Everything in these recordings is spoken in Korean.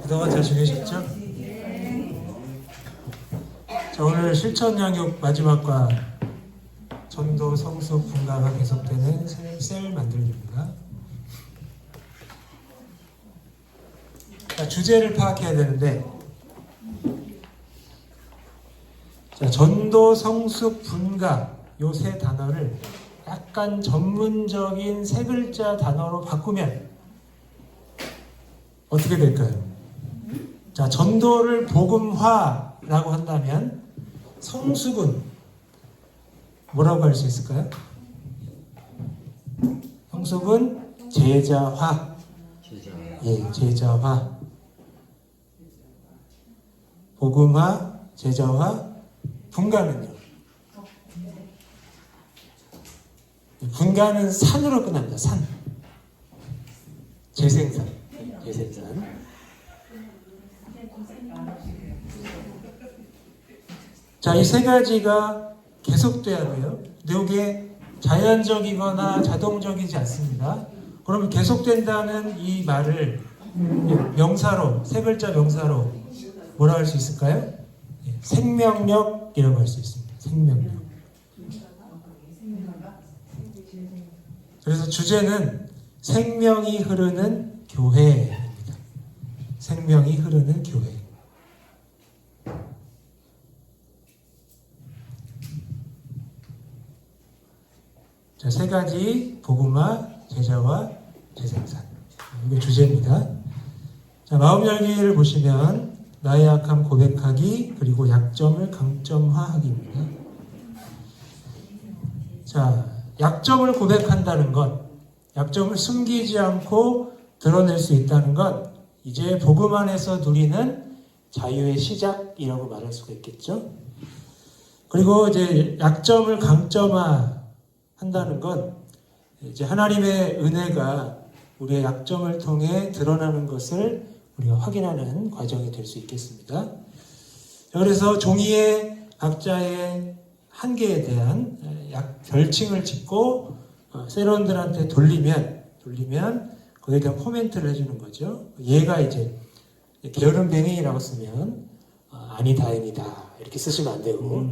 그동안 잘 지내셨죠? 자, 오늘 실천 양육 마지막과 전도 성숙 분가가 계속되는 셀 만들기입니다. 자, 주제를 파악해야 되는데, 자, 전도 성숙 분가 요 세 단어를 약간 전문적인 세 글자 단어로 바꾸면 어떻게 될까요? 자, 전도를 복음화라고 한다면 성숙은 뭐라고 할 수 있을까요? 성숙은 제자화. 예, 제자화. 복음화, 제자화, 분가는요? 분가는 산으로 끝납니다. 산. 재생산. 재생산. 자, 이 세 가지가 계속돼야 돼요. 근데 이게 자연적이거나 자동적이지 않습니다. 그러면 계속된다는 이 말을 명사로, 세 글자 명사로 뭐라 할 수 있을까요? 생명력이라고 할 수 있습니다. 생명력. 그래서 주제는 생명이 흐르는 교회입니다. 생명이 흐르는 교회. 자, 세 가지 복음화, 제자화, 재생산. 이게 주제입니다. 자, 마음 열기를 보시면 나의 약함 고백하기, 그리고 약점을 강점화하기입니다. 자, 약점을 고백한다는 것, 약점을 숨기지 않고 드러낼 수 있다는 것, 이제 복음 안에서 누리는 자유의 시작이라고 말할 수가 있겠죠. 그리고 이제 약점을 강점화 한다는 건 이제 하나님의 은혜가 우리의 약점을 통해 드러나는 것을 우리가 확인하는 과정이 될 수 있겠습니다. 그래서 종이의 각자의 한계에 대한 별칭을 짓고 세론들한테 돌리면 거기에 대한 코멘트를 해주는 거죠. 얘가 이제 게으름뱅이라고 쓰면 아니다입니다 이렇게 쓰시면 안 되고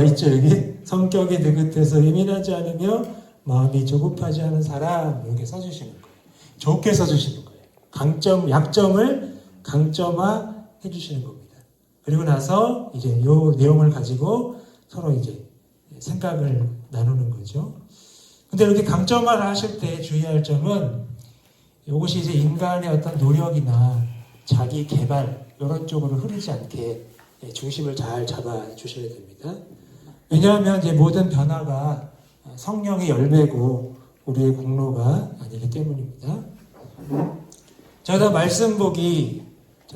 있죠. 여기 성격이 느긋해서 예민하지 않으며 마음이 조급하지 않은 사람 이렇게 써주시는 거예요. 좋게 써주시는 거예요. 약점을 강점화 해주시는 겁니다. 그리고 나서 이제 이 내용을 가지고 서로 이제 생각을 나누는 거죠. 근데 이렇게 강점화를 하실 때 주의할 점은 이것이 이제 인간의 어떤 노력이나 자기 개발 이런 쪽으로 흐르지 않게 중심을 잘 잡아 주셔야 됩니다. 왜냐하면 이제 모든 변화가 성령의 열매고 우리의 공로가 아니기 때문입니다. 자, 다음 말씀 보기.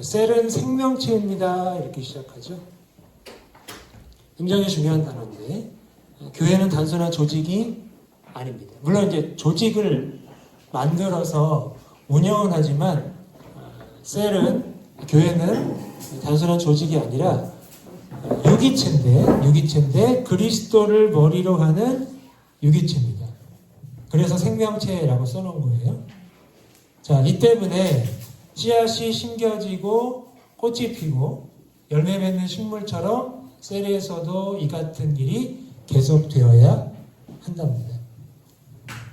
셀은 생명체입니다. 이렇게 시작하죠. 굉장히 중요한 단어인데, 교회는 단순한 조직이 아닙니다. 물론 이제 조직을 만들어서 운영은 하지만, 교회는 단순한 조직이 아니라 유기체인데 그리스도를 머리로 하는 유기체입니다. 그래서 생명체라고 써놓은 거예요. 자, 이 때문에 씨앗이 심겨지고 꽃이 피고 열매 맺는 식물처럼 셀에서도 이 같은 일이 계속되어야 한답니다.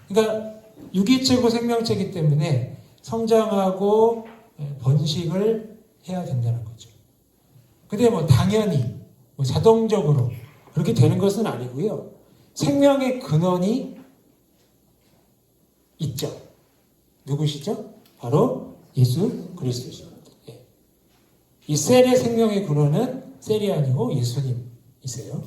그러니까 유기체고 생명체이기 때문에 성장하고 번식을 해야 된다는 거죠. 근데 당연히 자동적으로 그렇게 되는 것은 아니고요. 생명의 근원이 있죠. 누구시죠? 바로 예수 그리스도십니다. 이 셀의 생명의 근원은 셀이 아니고 예수님이세요.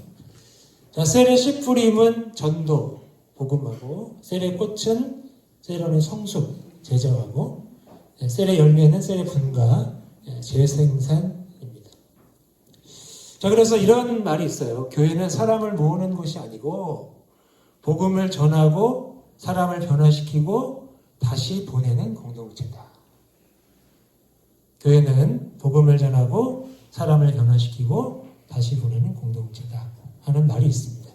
자, 셀의 씨뿌림은 전도, 복음하고, 셀의 꽃은 세론의 성숙, 제자하고, 셀의 열매는 셀의 분가, 재생산입니다. 자, 그래서 이런 말이 있어요. 교회는 사람을 모으는 곳이 아니고 복음을 전하고 사람을 변화시키고 다시 보내는 공동체다. 교회는 복음을 전하고 사람을 변화시키고 다시 보내는 공동체다 하는 말이 있습니다.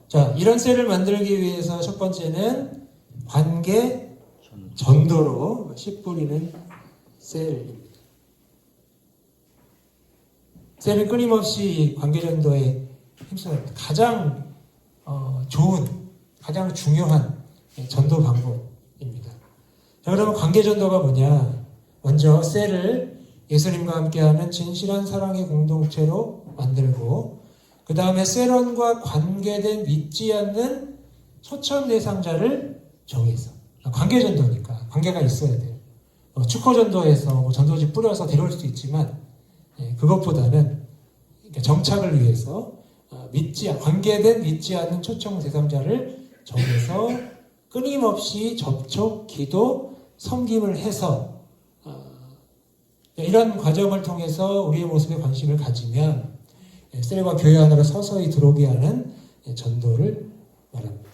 자, 이런 셀을 만들기 위해서 첫 번째는 관계 전도로 씨 뿌리는 셀입니다. 셀은 끊임없이 관계 전도에 힘써야 가장 좋은, 가장 중요한 전도 방법입니다. 자, 그러면 관계 전도가 뭐냐? 먼저 셀을 예수님과 함께하는 진실한 사랑의 공동체로 만들고, 그 다음에 셀원과 관계된 믿지 않는 초청 대상자를 정해서, 관계 전도니까 관계가 있어야 돼요. 축호 전도에서 전도지 뿌려서 데려올 수도 있지만, 그것보다는 정착을 위해서 관계된 믿지 않는 초청 대상자를 정해서 끊임없이 접촉, 기도, 섬김을 해서 이런 과정을 통해서 우리의 모습에 관심을 가지면 셀과 교회 안으로 서서히 들어오게 하는 전도를 말합니다.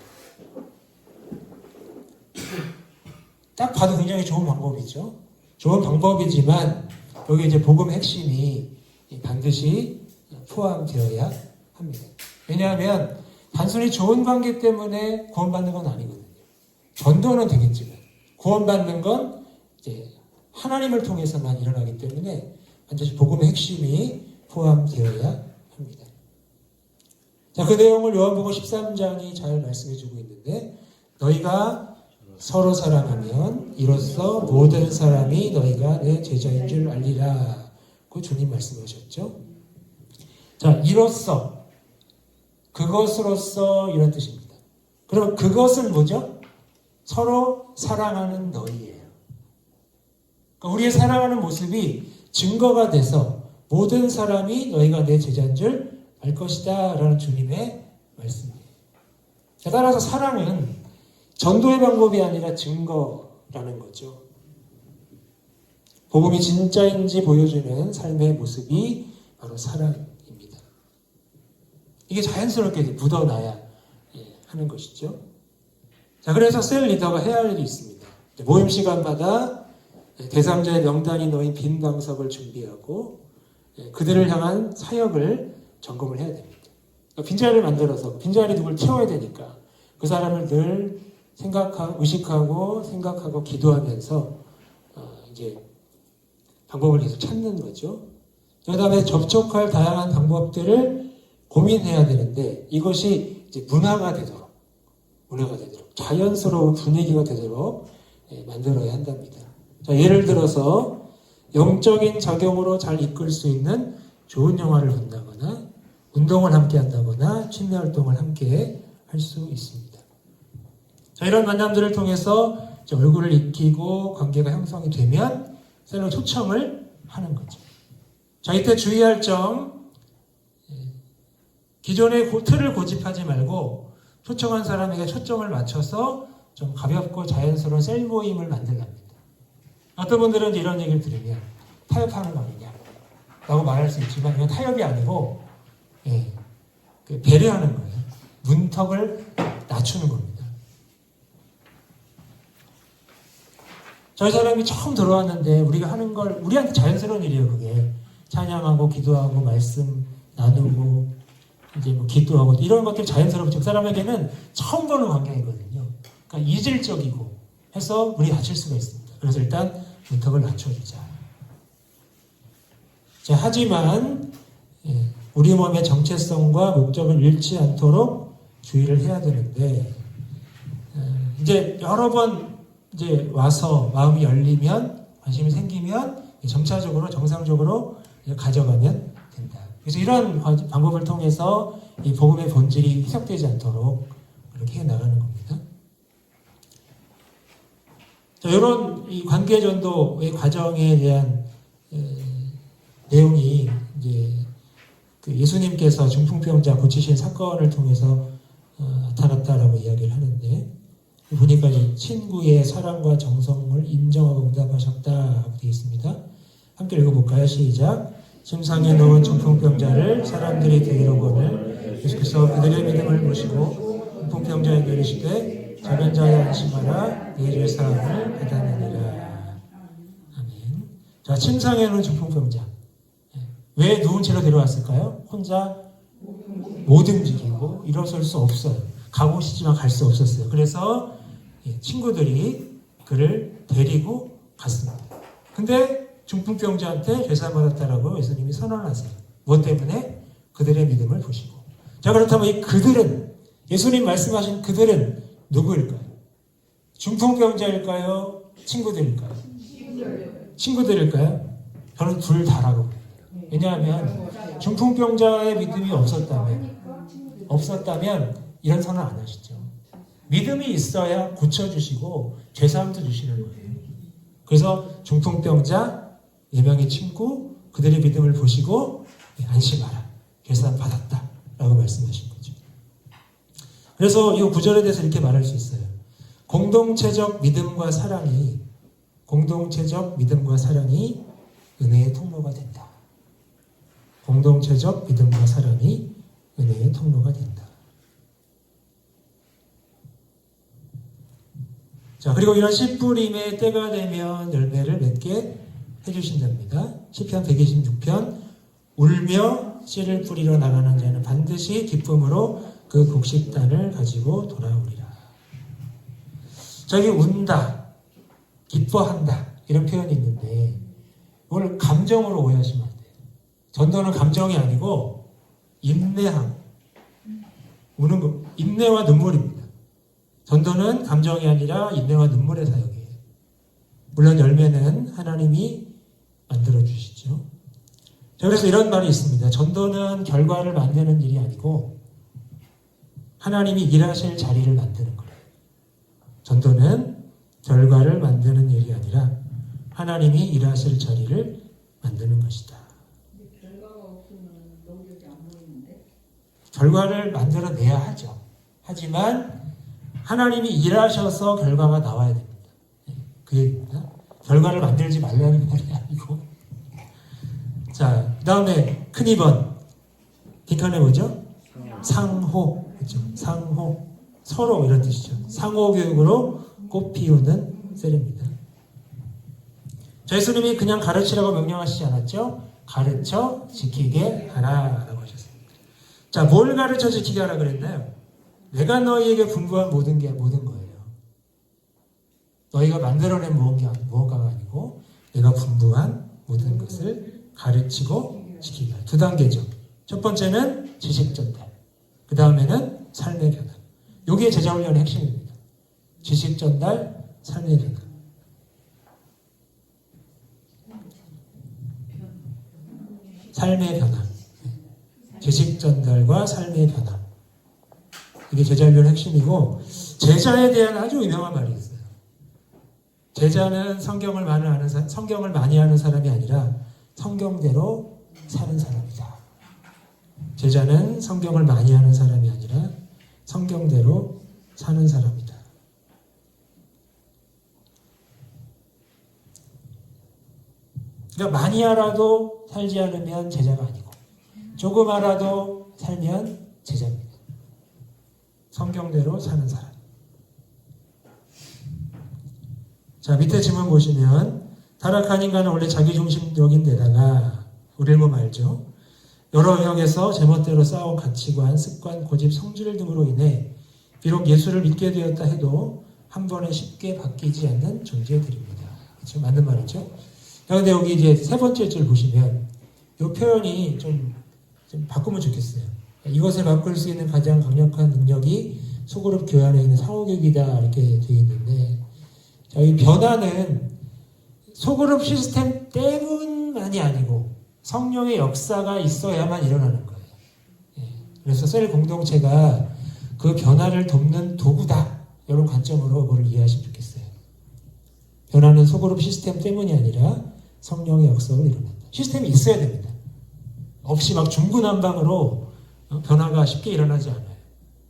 딱 봐도 굉장히 좋은 방법이죠. 좋은 방법이지만 여기 이제 복음 핵심이 반드시 포함되어야 합니다. 왜냐하면 단순히 좋은 관계 때문에 구원받는 건 아니거든요. 전도는 되겠지만 구원받는 건 이제 하나님을 통해서만 일어나기 때문에 반드시 복음의 핵심이 포함되어야 합니다. 자, 그 내용을 요한복음 13장이 잘 말씀해주고 있는데, 너희가 서로 사랑하면 이로써 모든 사람이 너희가 내 제자인 줄 알리라. 그 주님 말씀하셨죠. 자, 이로써, 그것으로써 이런 뜻입니다. 그럼 그것은 뭐죠? 서로 사랑하는 너희예요. 그러니까 우리의 사랑하는 모습이 증거가 돼서 모든 사람이 너희가 내 제자인 줄 알 것이다 라는 주님의 말씀이에요. 따라서 사랑은 전도의 방법이 아니라 증거라는 거죠. 복음이 진짜인지 보여주는 삶의 모습이 바로 사랑입니다. 이게 자연스럽게 묻어나야 하는 것이죠. 자, 그래서 셀 리더가 해야 할 일이 있습니다. 모임 시간마다 대상자의 명단이 놓인 빈 방석을 준비하고 그들을 향한 사역을 점검을 해야 됩니다. 빈자리를 만들어서 빈자리 누굴 채워야 되니까 그 사람을 늘 의식하고 생각하고 기도하면서 이제 방법을 계속 찾는 거죠. 그 다음에 접촉할 다양한 방법들을 고민해야 되는데 이것이 이제 문화가 되도록 자연스러운 분위기가 되도록 만들어야 한답니다. 자, 예를 들어서 영적인 작용으로 잘 이끌 수 있는 좋은 영화를 본다거나 운동을 함께 한다거나 취미 활동을 함께 할 수 있습니다. 자, 이런 만남들을 통해서 얼굴을 익히고 관계가 형성이 되면 새로운 초청을 하는 거죠. 자, 이때 주의할 점, 기존의 틀을 고집하지 말고 초청한 사람에게 초점을 맞춰서 좀 가볍고 자연스러운 셀 모임을 만들랍니다. 어떤 분들은 이런 얘기를 들으면 타협하는 거 아니냐 라고 말할 수 있지만 이건 타협이 아니고 배려하는 거예요. 문턱을 낮추는 겁니다. 저희 사람이 처음 들어왔는데 우리가 하는 걸 우리한테 자연스러운 일이에요. 그게 찬양하고 기도하고 말씀 나누고 이제 뭐 기도하고 이런 것들 자연스럽죠. 그 사람에게는 처음 보는 광경이거든요. 그러니까 이질적이고 해서 문이 닫힐 수가 있습니다. 그래서 일단 문턱을 낮춰주자. 자, 하지만 우리 몸의 정체성과 목적을 잃지 않도록 주의를 해야 되는데 이제 여러 번 이제 와서 마음이 열리면 관심이 생기면 점차적으로 정상적으로 가져가면 된다. 그래서 이런 방법을 통해서 이 복음의 본질이 희석되지 않도록 그렇게 해 나가는 겁니다. 자, 이런 이 관계 전도의 과정에 대한 내용이 이제 그 예수님께서 중풍병자 고치신 사건을 통해서 나타났다라고 이야기를 하는데 보니까 친구의 사랑과 정성을 인정하고 응답하셨다고 되어 있습니다. 함께 읽어볼까요? 시작. 침상에 누운 중풍병자를 사람들이 데리러 오거늘 예수께서 그들의 믿음을 보시고 중풍병자에게 이르시되 작은 자여 안심하라 네 주의 사함을 받았느니라. 아멘. 자, 침상에 누운 중풍병자 왜 누운 채로 데려왔을까요? 혼자 못 움직이고 일어설 수 없어요. 가고 싶지만 갈 수 없었어요. 그래서 친구들이 그를 데리고 갔습니다. 근데 중풍병자한테 죄사 받았다라고 예수님이 선언하세요. 무엇 때문에? 그들의 믿음을 보시고. 자, 그렇다면 이 그들은, 예수님 말씀하신 그들은 누구일까요? 중풍병자일까요? 친구들일까요? 친구들일까요? 저는 둘 다라고 봅니다. 왜냐하면 중풍병자의 믿음이 없었다면 이런 선언 안 하시죠. 믿음이 있어야 고쳐주시고 죄사함도 주시는 거예요. 그래서 중풍병자 4명의 친구, 그들의 믿음을 보시고 안심하라, 죄사함 받았다 라고 말씀하신 거죠. 그래서 이 구절에 대해서 이렇게 말할 수 있어요. 공동체적 믿음과 사랑이 은혜의 통로가 된다. 공동체적 믿음과 사랑이 은혜의 통로가 된다. 자, 그리고 이런 씨 뿌림의 때가 되면 열매를 맺게 해주신답니다. 시편 126편 울며 씨를 뿌리러 나가는 자는 반드시 기쁨으로 그 곡식단을 가지고 돌아오리라. 저기 운다, 기뻐한다 이런 표현이 있는데 이걸 감정으로 오해하시면 안 돼요. 전도는 감정이 아니고 인내하고 우는 거, 인내와 눈물입니다. 전도는 감정이 아니라 인내와 눈물의 사역이에요. 물론 열매는 하나님이 만들어주시죠. 그래서 이런 말이 있습니다. 전도는 결과를 만드는 일이 아니고 하나님이 일하실 자리를 만드는 거예요. 전도는 결과를 만드는 일이 아니라 하나님이 일하실 자리를 만드는 것이다. 결과가 없으면 노력이 안 보이는데? 결과를 만들어내야 하죠. 하지만 하나님이 일하셔서 결과가 나와야 됩니다. 그 얘기입니다. 결과를 만들지 말라는 말이 아니고. 자, 그 다음에 큰 2번. 빈칸에 뭐죠? 상호. 그렇죠? 상호. 서로 이런 뜻이죠. 상호 교육으로 꽃 피우는 셀입니다. 예수님이 그냥 가르치라고 명령하시지 않았죠? 가르쳐 지키게 하라라고 하셨습니다. 자, 뭘 가르쳐 지키게 하라 그랬나요? 내가 너희에게 분부한 모든 거예요. 너희가 만들어낸 무언가가 아니고 내가 분부한 모든 것을 가르치고 지키게 하라. 2단계죠. 첫 번째는 지식 전달. 그 다음에는 삶의 변화. 이게 제자훈련의 핵심입니다. 지식 전달, 삶의 변화. 삶의 변화. 지식 전달과 삶의 변화. 이게 제자훈련의 핵심이고 제자에 대한 아주 유명한 말이 있어요. 제자는 성경을 많이 아는 사람이 아니라 성경대로 사는 사람이다. 제자는 성경을 많이 아는 사람이 아니라 성경대로 사는 사람이다. 그러니까 많이 알아도 살지 않으면 제자가 아니고 조금 알아도 살면 제자입니다. 성경대로 사는 사람. 자, 밑에 지문 보시면 타락한 인간은 원래 자기중심적인 데다가 우리를 보면 알죠. 여러 영역에서 제멋대로 쌓아온 가치관, 습관, 고집, 성질 등으로 인해 비록 예수를 믿게 되었다 해도 한 번에 쉽게 바뀌지 않는 존재들입니다. 그렇죠? 맞는 말이죠. 그런데 여기 이제 3번째 줄 보시면 이 표현이 좀 바꾸면 좋겠어요. 이것을 바꿀 수 있는 가장 강력한 능력이 소그룹 교회 안에 있는 상호교육이다 이렇게 되어 있는데 이 변화는 소그룹 시스템 때문만이 아니고 성령의 역사가 있어야만 일어나는 거예요. 그래서 셀 공동체가 그 변화를 돕는 도구다 이런 관점으로 그걸 이해하시면 좋겠어요. 변화는 소그룹 시스템 때문이 아니라 성령의 역사로 일어난다. 시스템이 있어야 됩니다. 없이 막 중구난방으로 변화가 쉽게 일어나지 않아요.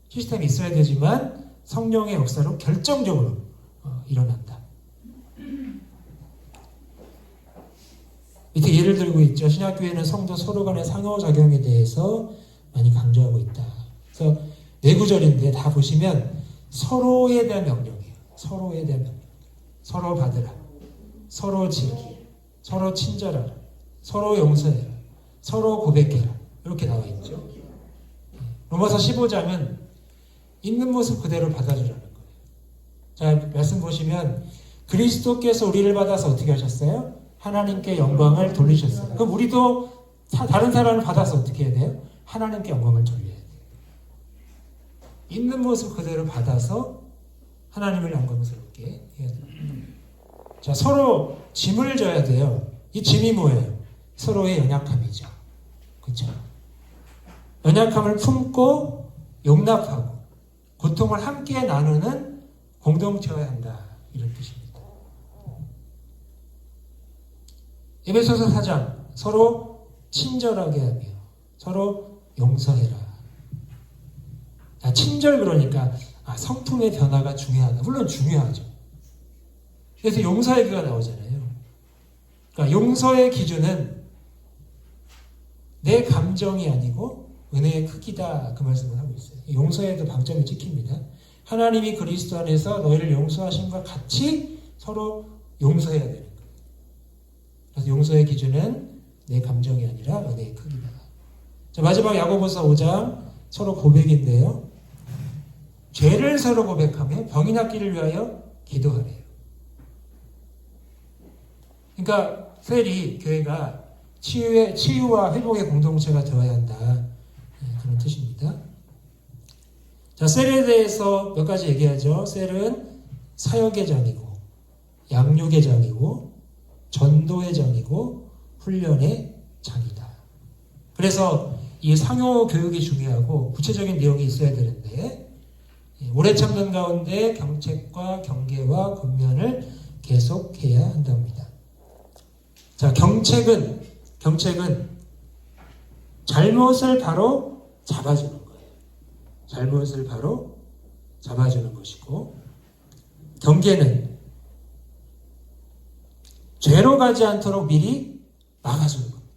시스템이 있어야 되지만 성령의 역사로 결정적으로 일어난다. 밑에 예를 들고 있죠. 신약교회는 성도 서로 간의 상호작용에 대해서 많이 강조하고 있다. 그래서 4구절인데 다 보시면 서로에 대한 명령이에요. 서로에 대한 명령. 서로 받으라. 서로 지키. 서로 친절하라. 서로 용서해라. 서로 고백해라. 이렇게 나와 있죠. 로마서 15장은 있는 모습 그대로 받아주라는 거예요. 자, 말씀 보시면 그리스도께서 우리를 받아서 어떻게 하셨어요? 하나님께 영광을 돌리셨어요. 그럼 우리도 다른 사람을 받아서 어떻게 해야 돼요? 하나님께 영광을 돌려야 돼요. 있는 모습 그대로 받아서 하나님을 영광스럽게 해야 돼요. 자, 서로 짐을 져야 돼요. 이 짐이 뭐예요? 서로의 연약함이죠. 그렇죠? 연약함을 품고 용납하고 고통을 함께 나누는 공동체여야 한다. 이런 뜻입니다. 에베소서 4장 서로 친절하게 하며 서로 용서해라. 친절 그러니까 성품의 변화가 중요하다. 물론 중요하죠. 그래서 용서의 기가 나오잖아요. 그러니까 용서의 기준은 내 감정이 아니고 은혜의 크기다. 그 말씀을 하고 있어요. 용서에도 방점이 찍힙니다. 하나님이 그리스도 안에서 너희를 용서하심과 같이 서로 용서해야 되는 거예요. 그래서 용서의 기준은 내 감정이 아니라 은혜의 크기다. 자, 마지막 야고보서 5장 서로 고백인데요. 죄를 서로 고백하며 병이 낫기를 위하여 기도하래요. 그러니까 셀이 교회가 치유와 회복의 공동체가 되어야 한다. 그런 뜻입니다. 자, 셀에 대해서 몇 가지 얘기하죠. 셀은 사역의 장이고 양육의 장이고 전도의 장이고 훈련의 장이다. 그래서 이 상호 교육이 중요하고 구체적인 내용이 있어야 되는데 오래 참는 가운데 경책과 경계와 권면을 계속해야 한답니다. 자, 경책은 잘못을 바로 잡아주는 거예요. 잘못을 바로 잡아주는 것이고, 경계는 죄로 가지 않도록 미리 막아주는 겁니다.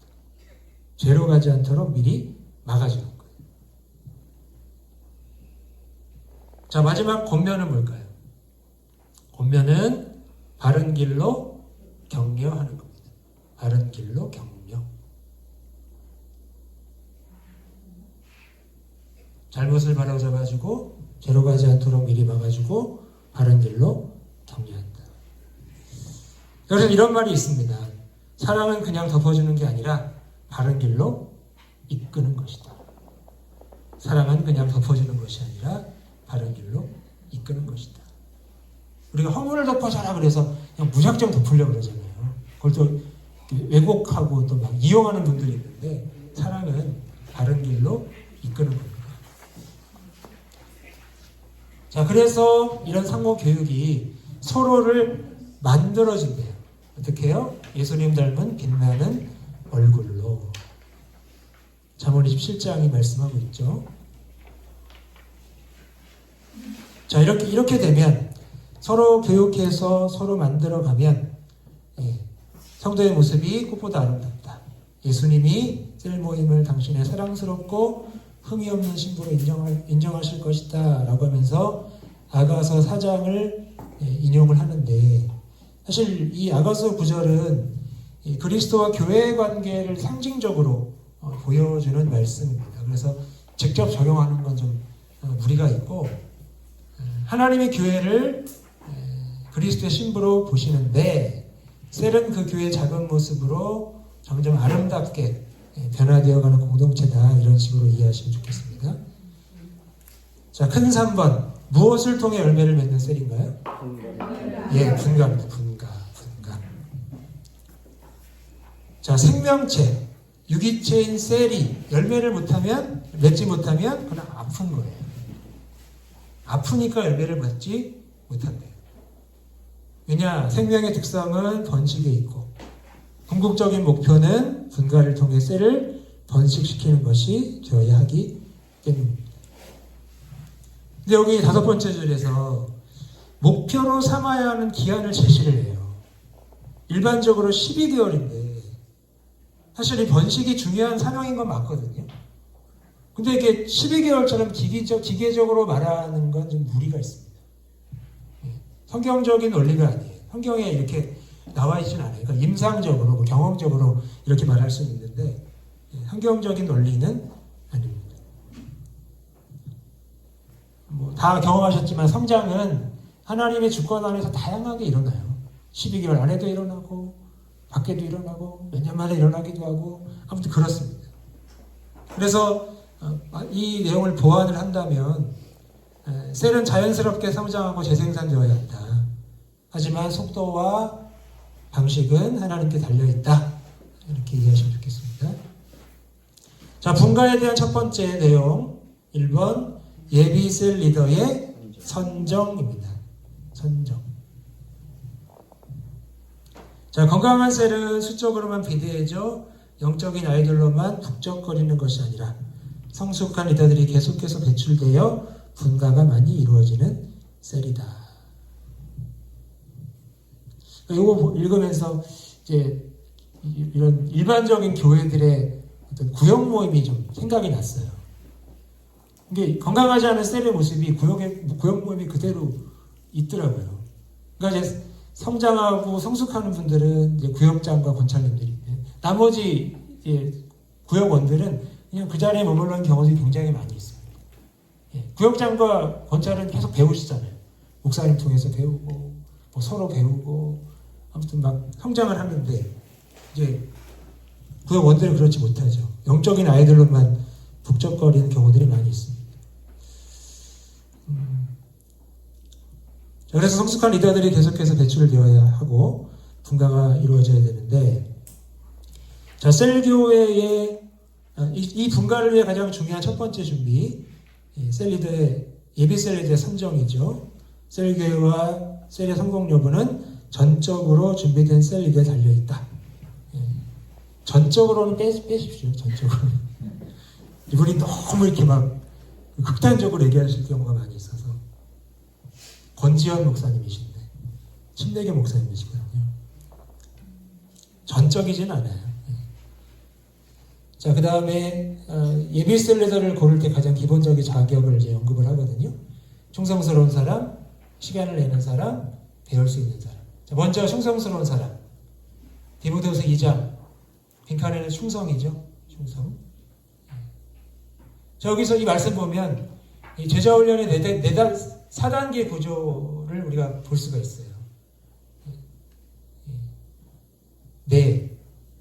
죄로 가지 않도록 미리 막아주는 거예요. 자, 마지막 권면은 뭘까요? 권면은 바른 길로 격려하는 겁니다. 바른 길로 격려. 잘못을 바로잡아주고 죄로 가지 않도록 미리 막아주고 바른 길로 격려한다. 여기서 이런 말이 있습니다. 사랑은 그냥 덮어주는 게 아니라 바른 길로 이끄는 것이다. 사랑은 그냥 덮어주는 것이 아니라 바른 길로 이끄는 것이다. 우리가 허물을 덮어줘라 그래서 그냥 무작정 덮으려고 그러잖아요. 그걸 또 왜곡하고 또 막 이용하는 분들이 있는데 사랑은 바른 길로 이끄는 겁니다. 자, 그래서 이런 상호 교육이 서로를 만들어준대요. 어떻게 해요? 예수님 닮은 빛나는 얼굴로. 잠언 27장이 말씀하고 있죠. 자, 이렇게 되면 서로 교육해서 서로 만들어가면 성도의 모습이 꽃보다 아름답다. 예수님이 셀 모임을 당신의 사랑스럽고 흠이 없는 신부로 인정하실 것이다 라고 하면서 아가서 4장을 인용을 하는데, 사실 이 아가서 9절은 그리스도와 교회의 관계를 상징적으로 보여주는 말씀입니다. 그래서 직접 적용하는 건 좀 무리가 있고, 하나님의 교회를 그리스도의 신부로 보시는데 셀은 그 교회의 작은 모습으로 점점 아름답게 변화되어가는 공동체다. 이런 식으로 이해하시면 좋겠습니다. 자, 큰 3번. 무엇을 통해 열매를 맺는 셀인가요? 예, 분가입니다. 분가. 자, 생명체, 유기체인 셀이 열매를 맺지 못하면 그건 아픈 거예요. 아프니까 열매를 맺지 못한대요. 왜냐? 생명의 특성은 번식에 있고 궁극적인 목표는 분가를 통해 셀을 번식시키는 것이 되어야 하기 때문입니다. 근데 여기 5번째 줄에서 목표로 삼아야 하는 기한을 제시를 해요. 일반적으로 12개월인데 사실 이 번식이 중요한 사명인 건 맞거든요. 근데 이게 12개월처럼 기계적으로 말하는 건 좀 무리가 있습니다. 성경적인 원리가 아니에요. 성경에 이렇게 나와 있지는 않아요. 그러니까 임상적으로, 경험적으로 이렇게 말할 수는 있는데 성경적인 원리는 아닙니다. 다 경험하셨지만 성장은 하나님의 주권 안에서 다양하게 일어나요. 12개월 안에도 일어나고 밖에도 일어나고 몇 년 만에 일어나기도 하고 아무튼 그렇습니다. 그래서 이 내용을 보완을 한다면 셀은 자연스럽게 성장하고 재생산되어야 한다. 하지만 속도와 방식은 하나님께 달려있다. 이렇게 이해하시면 좋겠습니다. 자, 분가에 대한 첫 번째 내용 1번 예비셀 리더의 선정입니다. 선정. 자, 건강한 셀은 수적으로만 비대해져 영적인 아이들로만 북적거리는 것이 아니라 성숙한 리더들이 계속해서 배출되어 분가가 많이 이루어지는 셀이다. 이거 읽으면서 이제 이런 일반적인 교회들의 어떤 구역 모임이 좀 생각이 났어요. 이게 건강하지 않은 셀의 모습이 구역 모임이 그대로 있더라고요. 그러니까 이제 성장하고 성숙하는 분들은 이제 구역장과 권찰님들이, 나머지 이제 구역원들은 그냥 그 자리에 머물러는 경우들이 굉장히 많이 있습니다. 구역장과 권찰은 계속 배우시잖아요. 목사님 통해서 배우고, 서로 배우고, 아무튼 막 성장을 하는데, 이제 구역원들은 그렇지 못하죠. 영적인 아이들로만 북적거리는 경우들이 많이 있습니다. 그래서 성숙한 리더들이 계속해서 배출되어야 하고 분가가 이루어져야 되는데, 자, 셀교회의 이 분가를 위해 가장 중요한 첫 번째 준비, 셀리더의 예비 셀리더의 선정이죠. 셀교회와 셀의 성공 여부는 전적으로 준비된 셀리더에 달려 있다. 전적으로는 빼십시오. 전적으로. 이분이 너무 이렇게 막 극단적으로 얘기하실 경우가 많이 있어서. 권지현 목사님이신데 침례교 목사님이시거든요. 전적이진 않아요. 자, 그 다음에 예비 셀리더를 고를 때 가장 기본적인 자격을 이제 언급을 하거든요. 충성스러운 사람, 시간을 내는 사람, 배울 수 있는 사람. 자, 먼저 충성스러운 사람. 디모데후서 2장 빈칸에는 충성이죠. 충성. 자, 여기서 이 말씀 보면 이 제자훈련의 4단계 구조를 우리가 볼 수가 있어요.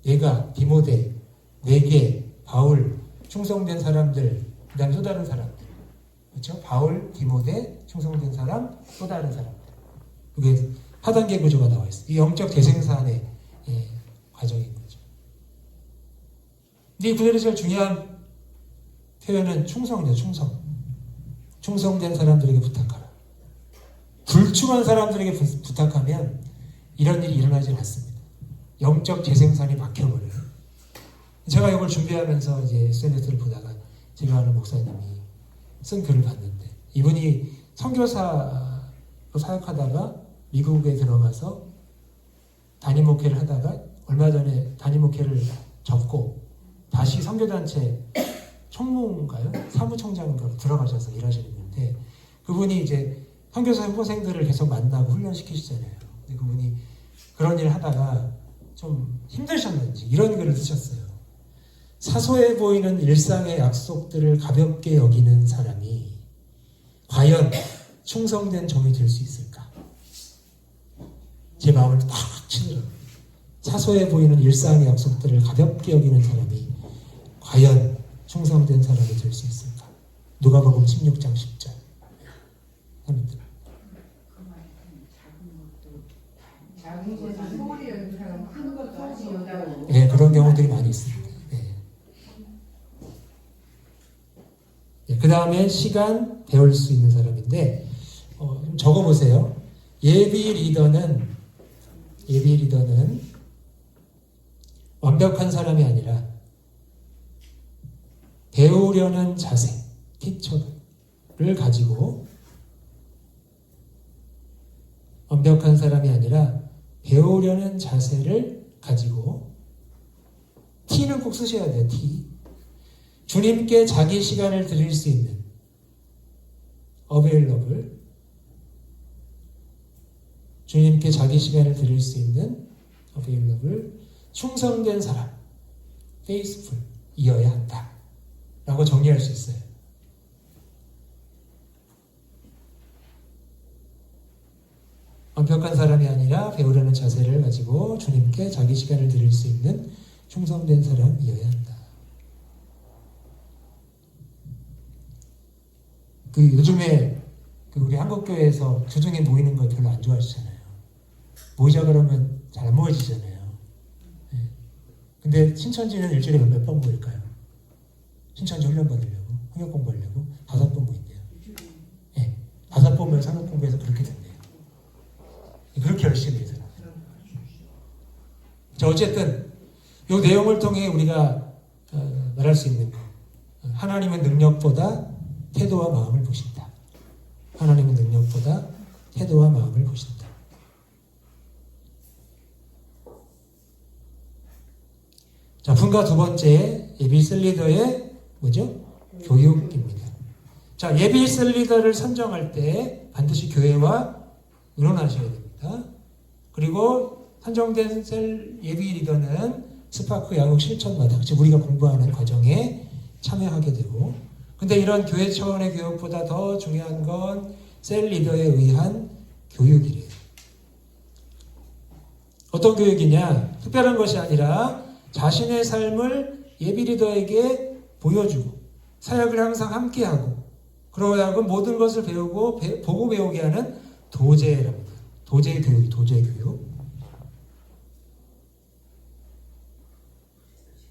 내가, 디모데, 내게, 바울, 충성된 사람들, 그 다음에 또 다른 사람들. 그렇죠? 바울, 디모데, 충성된 사람, 또 다른 사람들. 그게 4단계 구조가 나와 있어요. 이 영적 재생산의 과정인 거죠. 근데 이 구절에서 제일 중요한 표현은 충성이죠. 충성된 사람들에게 부탁하라. 불충한 사람들에게 부탁하면 이런 일이 일어나지 않습니다. 영적 재생산이 막혀버려요. 제가 이걸 준비하면서 이제 SNS를 보다가 제가 아는 목사님이 쓴 글을 봤는데, 이분이 선교사로 사역하다가 미국에 들어가서 단임 목회를 하다가 얼마 전에 단임 목회를 접고 다시 선교단체 총무인가요? 사무총장으로 들어가셔서 일하시는 분인데, 그분이 이제 선교사 후보생들을 계속 만나고 훈련시키시잖아요. 근데 그분이 그런 일을 하다가 좀 힘드셨는지 이런 글을 쓰셨어요. 사소해 보이는 일상의 약속들을 가볍게 여기는 사람이 과연 충성된 종이 될 수 있을까? 제 마음을 탁 치더라고요. 사소해 보이는 일상의 약속들을 가볍게 여기는 사람이 과연 충성된 사람이 될 수 있을까? 누가복음 16장 10절. 합니다. 작은 것은 소리 여는 사람, 큰 것도 하지 여자고. 네, 그런 경우들이 많이 있습니다. 네, 그 다음에 시간 배울 수 있는 사람인데, 좀 적어보세요. 예비 리더는 완벽한 사람이 아니라 배우려는 자세, 티처를 가지고, 완벽한 사람이 아니라 배우려는 자세를 가지고, T는 꼭 쓰셔야 돼요. T. 주님께 자기 시간을 드릴 수 있는 available, 주님께 자기 시간을 드릴 수 있는 available, 충성된 사람, faithful 이어야 한다 라고 정리할 수 있어요. 완벽한 사람이 아니라 배우려는 자세를 가지고 주님께 자기 시간을 드릴 수 있는 충성된 사람이어야 한다. 요즘에 우리 한국교회에서 주중에 모이는 거 별로 안 좋아하시잖아요. 모이자 그러면 잘 안 모여지잖아요. 근데 신천지는 일주일에 몇 번 모일까요? 신천지 훈련 받으려고, 성경 공부하려고 5번 모인대요. 5번 모여 성경 공부해서 그렇게 된대요. 그렇게 열심히 해서. 자, 어쨌든 이 내용을 통해 우리가 말할 수 있는 거. 하나님은 능력보다 태도와 마음을 보신다. 하나님은 능력보다 태도와 마음을 보신다. 자, 분과 두 번째 예비 셀리더의 뭐죠? 교육입니다. 자, 예비 셀리더를 선정할 때 반드시 교회와 의논하셔야 됩니다. 그리고 선정된 예비 리더는 스파크 양육 실천마다, 즉 우리가 공부하는 과정에 참여하게 되고, 근데 이런 교회 차원의 교육보다 더 중요한 건 셀 리더에 의한 교육이래요. 어떤 교육이냐? 특별한 것이 아니라 자신의 삶을 예비 리더에게 보여주고 사역을 항상 함께하고 그러고 하여금 모든 것을 배우고 보고 배우게 하는 도제랍니다. 도제 교육.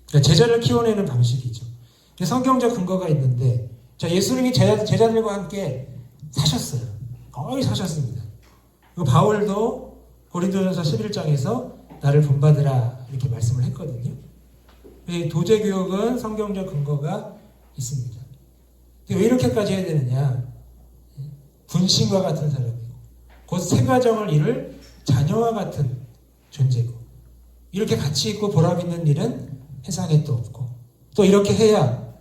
그러니까 제자를 키워내는 방식이죠. 성경적 근거가 있는데, 자, 예수님이 제자들과 함께 사셨어요. 거의 사셨습니다. 바울도 고린도전서 11장에서 나를 본받으라 이렇게 말씀을 했거든요. 도제 교육은 성경적 근거가 있습니다. 왜 이렇게까지 해야 되느냐? 분신과 같은 사람이고 곧 세가정을 이룰 자녀와 같은 존재고, 이렇게 같이 있고 보람 있는 일은 세상에 또 없고, 또 이렇게 해야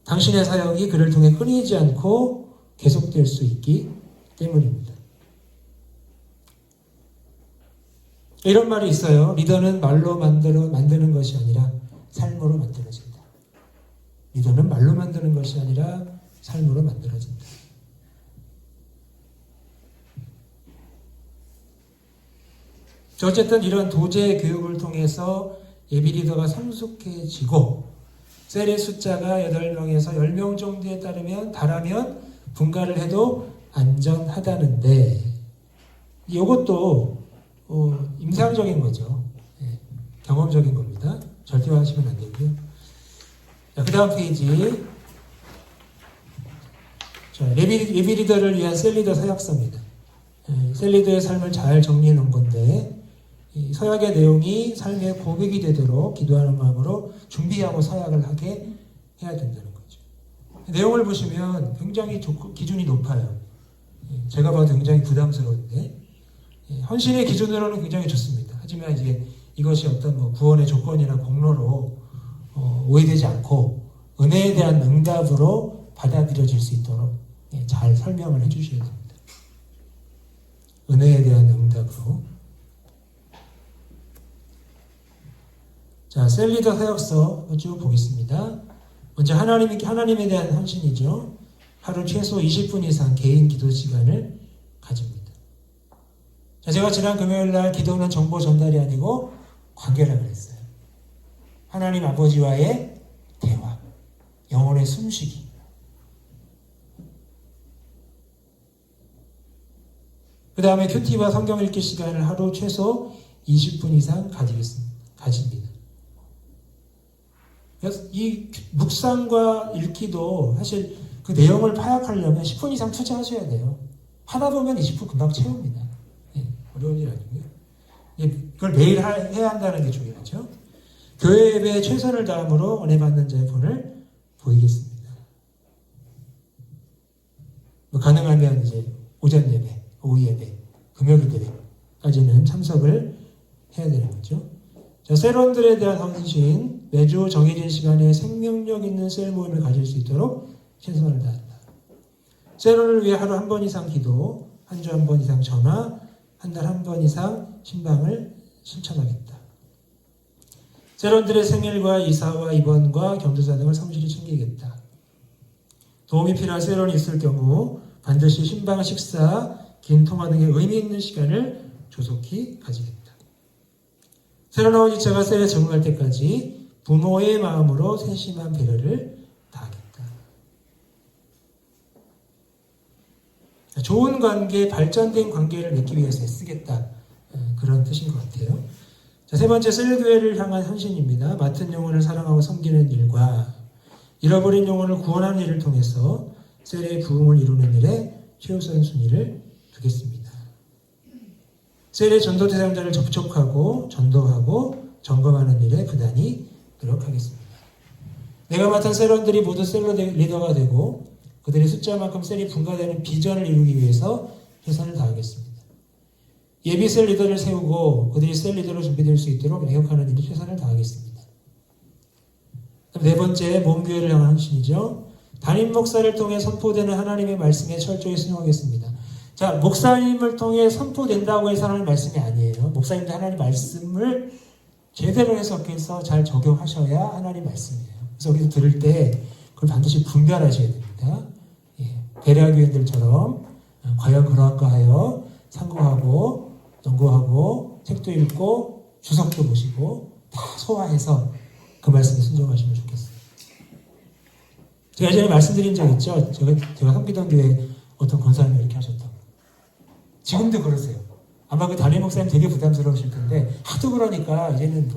당신의 사역이 그를 통해 끊이지 않고 계속될 수 있기 때문입니다. 이런 말이 있어요. 리더는 말로 만드는 것이 아니라 삶으로 만들어진다. 리더는 말로 만드는 것이 아니라 삶으로 만들어진다. 어쨌든 이런 도제 교육을 통해서 예비 리더가 성숙해지고 셀의 숫자가 8명에서 10명 정도에 달하면 분가를 해도 안전하다는데, 이것도 임상적인 거죠. 경험적인 겁니다. 절대화하시면 안 되고요. 자, 그 다음 페이지. 자, 예비 리더를 위한 셀 리더 서약서입니다. 셀 리더의 삶을 잘 정리해 놓은 건데, 이 서약의 내용이 삶의 고백이 되도록 기도하는 마음으로 준비하고 서약을 하게 해야 된다는 거죠. 내용을 보시면 굉장히 기준이 높아요. 제가 봐도 굉장히 부담스러운데, 헌신의 기준으로는 굉장히 좋습니다. 하지만 이제 이것이 어떤 구원의 조건이나 공로로 오해되지 않고 은혜에 대한 응답으로 받아들여질 수 있도록 잘 설명을 해주셔야 됩니다. 은혜에 대한 응답으로. 자, 셀 리더 서약서 쭉 보겠습니다. 먼저 하나님에 대한 헌신이죠. 하루 최소 20분 이상 개인 기도 시간을 가집니다. 자, 제가 지난 금요일 날 기도는 정보 전달이 아니고 관계라 그랬어요. 하나님 아버지와의 대화, 영혼의 숨쉬기. 그 다음에 큐티와 성경 읽기 시간을 하루 최소 20분 이상 가집니다. 이 묵상과 읽기도 사실 그 내용을 파악하려면 10분 이상 투자하셔야 돼요. 하다 보면 20분 금방 채웁니다. 어려운 일 아니고요. 그걸 매일 해야 한다는 게 중요하죠. 교회 예배에 최선을 다함으로 은혜 받는 자의 본을 보이겠습니다. 가능하면 이제 오전 예배, 오후 예배, 금요일 예배까지는 참석을 해야 되는 거죠. 자, 셀원들에 대한 헌신, 매주 정해진 시간에 생명력 있는 셀 모임을 가질 수 있도록 최선을 다한다. 셀원을 위해 하루 한 번 이상 기도, 한 주 한 번 이상 전화, 한 달 한 번 이상 신방을 실천하겠다. 셀원들의 생일과 이사와 입원과 경조사 등을 성실히 챙기겠다. 도움이 필요한 셀원이 있을 경우 반드시 신방 식사, 긴 통화 등의 의미 있는 시간을 조속히 가지겠다. 새로 나온 지체가 셀에 적응할 때까지 부모의 마음으로 세심한 배려를 다하겠다. 좋은 관계, 발전된 관계를 맺기 위해서 애쓰겠다. 그런 뜻인 것 같아요. 자, 세 번째, 셀교회를 향한 헌신입니다. 맡은 영혼을 사랑하고 섬기는 일과 잃어버린 영혼을 구원하는 일을 통해서 셀의 부흥을 이루는 일에 최우선 순위를 두겠습니다. 셀의 전도 대상자를 접촉하고 전도하고 점검하는 일에 부단히 노력하겠습니다. 내가 맡은 셀원들이 모두 셀 리더가 되고 그들의 숫자만큼 셀이 분가되는 비전을 이루기 위해서 최선을 다하겠습니다. 예비 셀 리더를 세우고 그들이 셀 리더로 준비될 수 있도록 애역하는 일에 최선을 다하겠습니다. 네 번째, 몸교회를 향한 헌신이죠. 담임 목사를 통해 선포되는 하나님의 말씀에 철저히 순종하겠습니다. 자, 목사님을 통해 선포된다고 해서 하나님 말씀이 아니에요. 목사님도 하나님 말씀을 제대로 해석해서 잘 적용하셔야 하나님 말씀이에요. 그래서 우리도 들을 때 그걸 반드시 분별하셔야 됩니다. 베레아 교인들처럼 과연 그러한가 하여 상고하고 연구하고 책도 읽고 주석도 보시고 다 소화해서 그 말씀에 순종하시면 좋겠어요. 제가 예전에 말씀드린 적 있죠. 제가 섬기던 교회 어떤 권사님이 이렇게 하셨다고. 지금도 그러세요. 아마 그 담임 목사님 되게 부담스러우실 텐데 하도 그러니까 이제는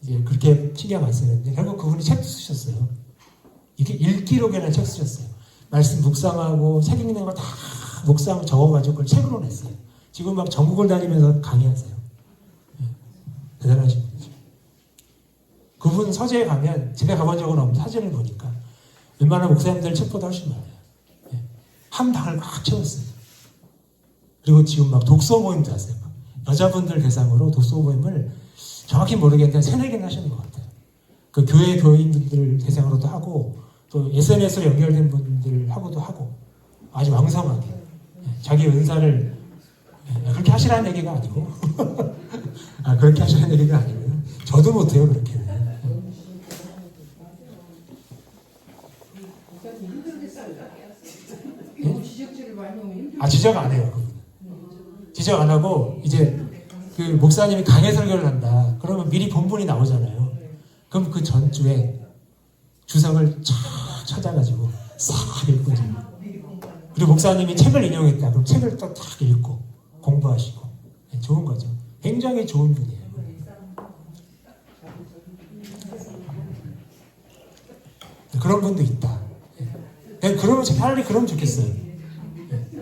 이제 그렇게 신경 안 쓰는데 결국 그분이 책도 쓰셨어요. 이게 읽기록에는 책 쓰셨어요. 말씀 묵상하고 책 읽는 거 다 묵상 적어가지고 그걸 책으로 냈어요. 지금 막 전국을 다니면서 강의하세요. 대단하신 분이죠. 그분 서재에 가면 제가 가본 적은 없는데 사진을 보니까 웬만한 목사님들 책보다 훨씬 많아요. 한 방을 꽉 채웠어요. 그리고 지금 막 독서 모임도 하세요. 여자분들 대상으로 독서 모임을 정확히 모르겠는데 3-4개는 하시는 것 같아요. 그 교회 교인분들 대상으로도 하고 또 SNS로 연결된 분들하고도 하고 아주 왕성하게 자기 은사를 그렇게 하시라는 얘기가 아니고 그렇게 하시라는 얘기가 아니고요. 저도 못해요 그렇게. 지적 안 해요. 지적 안 하고 이제 그 목사님이 강해 설교를 한다. 그러면 미리 본문이 나오잖아요. 그럼 그 전주에 주석을 쫙 찾아가지고 싹 읽고 그리고 목사님이 책을 인용했다. 그럼 책을 또 딱 읽고 공부하시고 좋은 거죠. 굉장히 좋은 분이에요. 그런 분도 있다. 그러면 차라리 그러면 좋겠어요.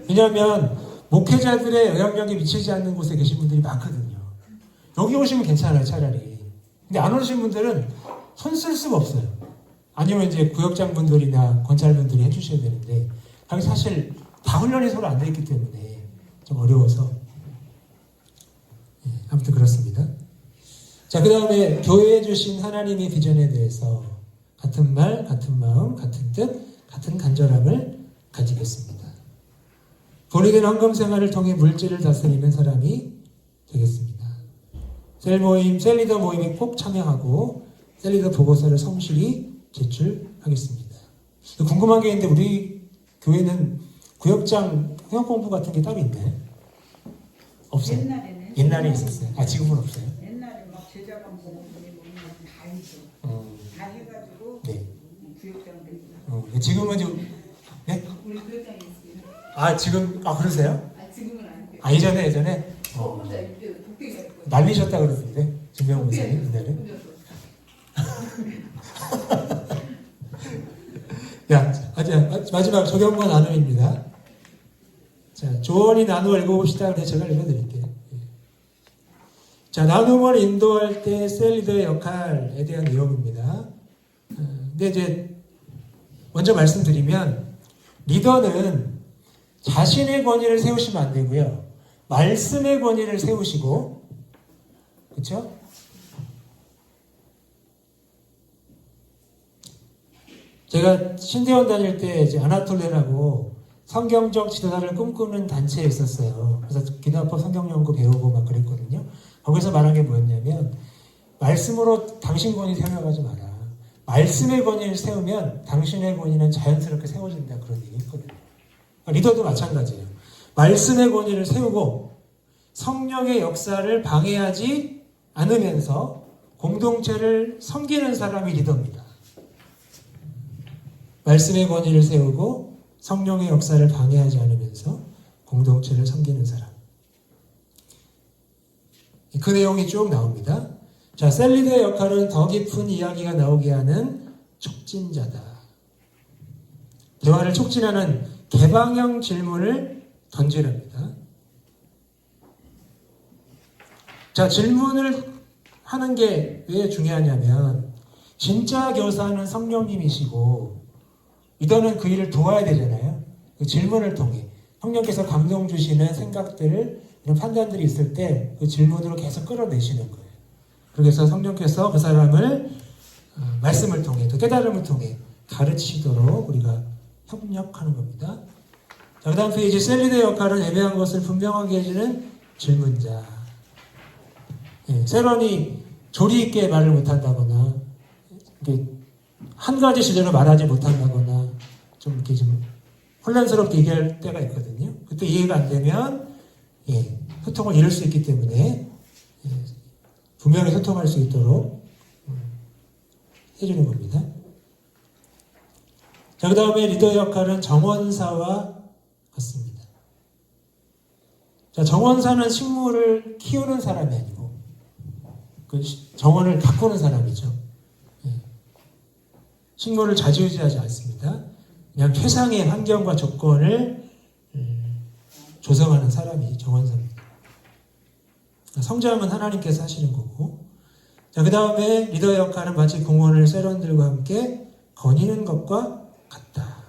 왜냐하면 목회자들의 영향력이 미치지 않는 곳에 계신 분들이 많거든요. 여기 오시면 괜찮아요, 차라리. 근데 안 오신 분들은 손 쓸 수가 없어요. 아니면 이제 구역장분들이나 권찰분들이 해주셔야 되는데, 사실 다 훈련이 서로 안 돼 있기 때문에 좀 어려워서. 아무튼 그렇습니다. 자, 그 다음에 교회에 주신 하나님의 비전에 대해서 같은 말, 같은 마음, 같은 뜻, 같은 간절함을 가지겠습니다. 본인의 헌금 생활을 통해 물질을 다스리는 사람이 되겠습니다. 셀 모임, 셀리더 모임에 꼭 참여하고 셀리더 보고서를 성실히 제출하겠습니다. 궁금한 게 있는데 우리 교회는 구역장 회원공부 같은 게 따로 있나요? 없어요? 옛날에 있었어요. 지금은 없어요? 옛날에 막 제자방 보는 분이 다 있어. 다 해가지고 네. 구역장 되고. 지금은 좀 네? 우리 구역장에 있어요. 지금 그러세요? 지금은 안 돼. 예전에 혼자 이때 독대가 있고. 날리셨다 그러던데 김명훈 목사님 옛날에. 마지막 조경과 나눔입니다. 자, 조언이 나누어 읽어봅시다. 그래서 제가 읽어드릴게요. 자, 나눔을 인도할 때 셀리더의 역할에 대한 내용입니다. 근데 이제 먼저 말씀드리면 리더는 자신의 권위를 세우시면 안 되고요. 말씀의 권위를 세우시고, 그렇죠? 제가 신대원 다닐 때 이제 아나톨레라고 성경적 지도자를 꿈꾸는 단체에 있었어요. 그래서 기도합법 성경연구 배우고 막 그랬거든요. 거기서 말한 게 뭐였냐면 말씀으로 당신 권위 세워가지 마라. 말씀의 권위를 세우면 당신의 권위는 자연스럽게 세워진다. 그런 얘기 있거든요. 리더도 마찬가지예요. 말씀의 권위를 세우고 성령의 역사를 방해하지 않으면서 공동체를 섬기는 사람이 리더입니다. 말씀의 권위를 세우고 성령의 역사를 방해하지 않으면서 공동체를 섬기는 사람. 그 내용이 쭉 나옵니다. 자, 셀리드의 역할은 더 깊은 이야기가 나오게 하는 촉진자다. 대화를 촉진하는 개방형 질문을 던지랍니다. 자, 질문을 하는 게 왜 중요하냐면 진짜 교사는 성령님이시고 리더는 그 일을 도와야 되잖아요. 그 질문을 통해 성령께서 감동 주시는 생각들을 이런 판단들이 있을 때 그 질문으로 계속 끌어내시는 거예요. 그래서 성령께서 그 사람을 말씀을 통해 또 깨달음을 통해 가르치도록 우리가 협력하는 겁니다. 자, 그 다음 페이지 셀리드의 역할은 애매한 것을 분명하게 해주는 질문자. 예, 세론이 조리 있게 말을 못한다거나 한 가지 주제로 말하지 못한다거나 좀 이렇게 좀 혼란스럽게 얘기할 때가 있거든요. 그때 이해가 안 되면 소통을 잃을 수 있기 때문에 분명히 소통할 수 있도록 해주는 겁니다. 자, 그 다음에 리더의 역할은 정원사와 같습니다. 자, 정원사는 식물을 키우는 사람이 아니고 그 정원을 가꾸는 사람이죠. 식물을 좌지우지하지 않습니다. 그냥 최상의 환경과 조건을 조성하는 사람이 정원사입니다. 성장은 하나님께서 하시는 거고. 자, 그 다음에 리더의 역할은 마치 공원을 세런들과 함께 거니는 것과 같다.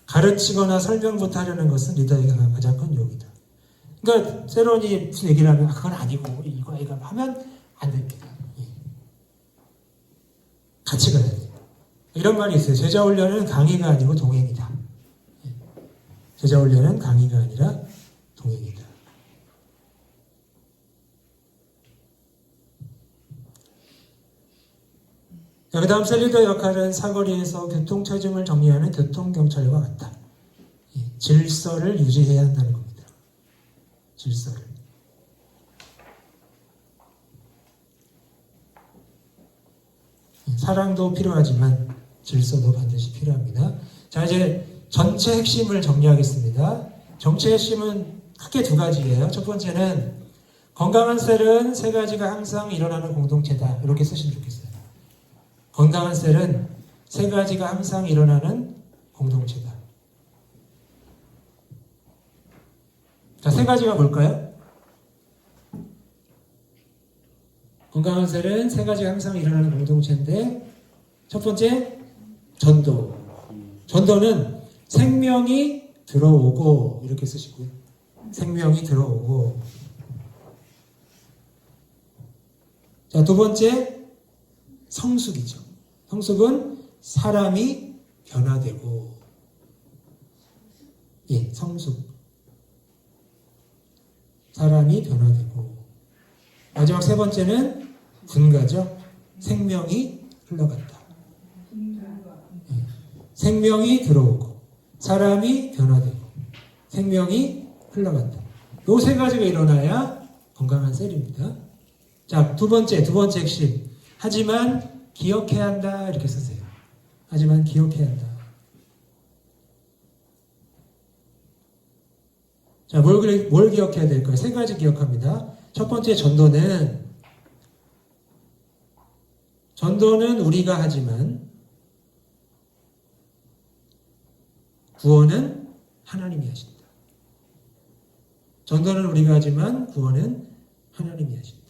가르치거나 설명부터 하려는 것은 리더의 가장 큰 욕이다. 그러니까 세론이 무슨 얘기를 하면 그건 아니고 이거 하면 안 됩니다. 같이 가야 돼요. 이런 말이 있어요. 제자 훈련은 강의가 아니고 동행이다. 제자 훈련은 강의가 아니라 동행이다. 그 다음 셀리더 역할은 사거리에서 교통체증을 정리하는 교통경찰과 같다. 질서를 유지해야 한다는 겁니다. 질서를. 사랑도 필요하지만 질서도 반드시 필요합니다. 자, 이제 전체 핵심을 정리하겠습니다. 전체 핵심은 크게 두 가지예요. 첫 번째는 건강한 셀은 세 가지가 항상 일어나는 공동체다. 이렇게 쓰시면 좋겠어요. 건강한 셀은 세 가지가 항상 일어나는 공동체다. 자, 세 가지가 뭘까요? 건강한 셀은 세 가지가 항상 일어나는 공동체인데 첫 번째, 전도. 전도는 생명이 들어오고 이렇게 쓰시고요. 생명이 들어오고. 자, 두 번째, 성숙이죠. 성숙은 사람이 변화되고. 성숙. 사람이 변화되고. 마지막 세 번째는 분가죠. 생명이 흘러간다. 생명이 들어오고 사람이 변화되고 생명이 흘러간다. 이 세 가지가 일어나야 건강한 셀입니다. 자, 두 번째 핵심. 하지만 기억해야 한다. 이렇게 쓰세요. 하지만 기억해야 한다. 자, 뭘 기억해야 될까요? 세 가지 기억합니다. 첫 번째, 전도는 우리가 하지만 구원은 하나님이 하신다. 전도는 우리가 하지만 구원은 하나님이 하신다.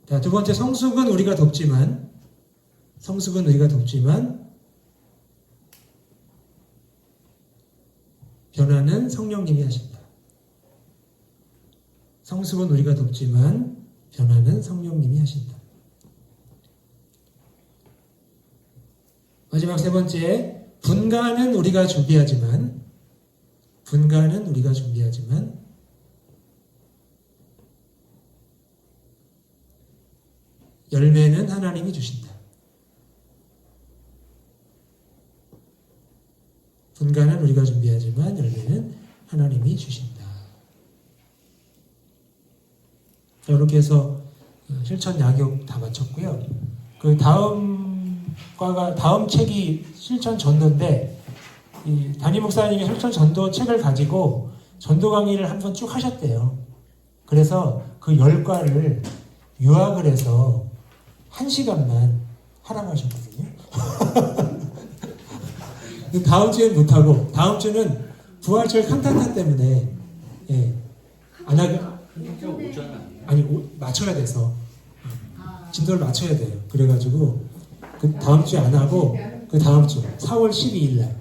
자, 두 번째, 성숙은 우리가 돕지만 변화는 성령님이 하신다. 성숙은 우리가 돕지만 변화는 성령님이 하신다. 마지막 세 번째, 분가는 우리가 준비하지만 열매는 하나님이 주신다. 분간은 우리가 준비하지만 열매는 하나님이 주신다. 이렇게 해서 실천 약육 다 마쳤고요. 그 다음 책이 실천 전도인데 이 담임 목사님이 실천 전도 책을 가지고 전도 강의를 한번 쭉 하셨대요. 그래서 그 10과를 요약을 해서 1시간만 하라고 하셨거든요. 다음 주엔 못하고 다음 주는 부활절 칸타타 때문에 안 하게 아니 맞춰야 돼서 진도를 맞춰야 돼요. 그래가지고 그 다음 주에 안 하고 그 다음 주 4월 12일 날